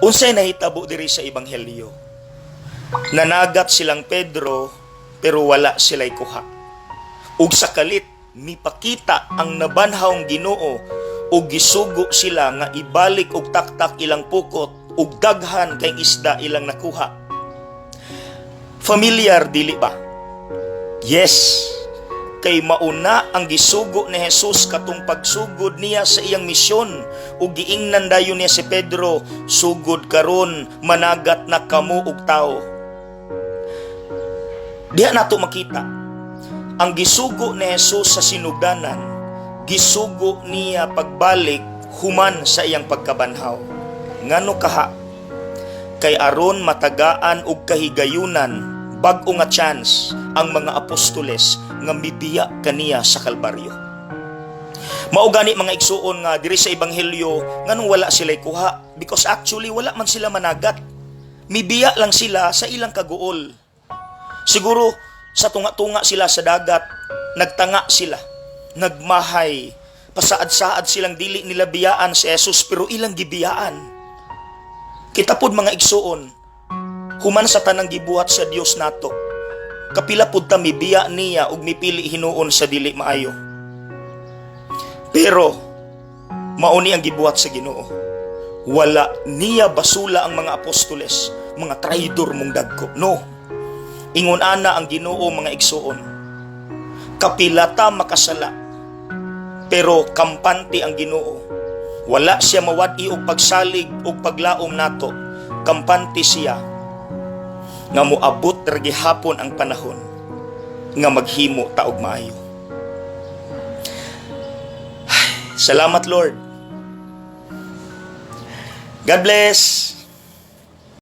Unsay nahitabo diri sa ebanghelyo? Nanagat silang Pedro pero wala sila'y kuha. Ug sa kalit mipakita ang nabanhawng Ginoo ug gisugo sila nga ibalik og taktak ilang pukot ug daghan kay isda ilang nakuha. Familiar dili ba? Yes. Kay mauna ang gisugo ni Jesus katong pagsugod niya sa iyang misyon ug giingnan dayon niya si Pedro, sugod karon managat na kamo og tao. Diha nato makita ang gisugo ni Jesus sa sinugdanan, gisugo niya pagbalik human sa iyang pagkabanhaw. Ngano kaha? Kay aron matagaan og kahigayunan bag-o nga chance ang mga apostoles nga mibiya kaniya sa Kalbaryo. Mao gani mga igsuon nga diri sa ebanghelyo nganong wala sila'y kuha, because actually wala man sila managat. Mibiya lang sila sa ilang kaguol. Siguro sa tunga-tunga sila sa dagat, nagtanga sila, nagmahay, pasaad-saad silang dili nila biyaan si Jesus pero ilang gibiyaan. Kita pod mga igsuon, human sa tanang gibuhat sa Dios nato, kapila pud ta mibiya niya ug mipili hinuon sa dili maayo. Pero mauni ang gibuhat sa Ginoo. Wala niya basula ang mga apostoles, mga traidor mong dagko. No. Ingon ana ang Ginoo mga igsuon. Kapila ta makasala, pero kampante ang Ginoo. Wala siya mawad-i og pagsalig ug paglaom nato. Kampante siya nga moabot ra gihapon ang panahon nga maghimo ta og maayo. Salamat Lord. God bless.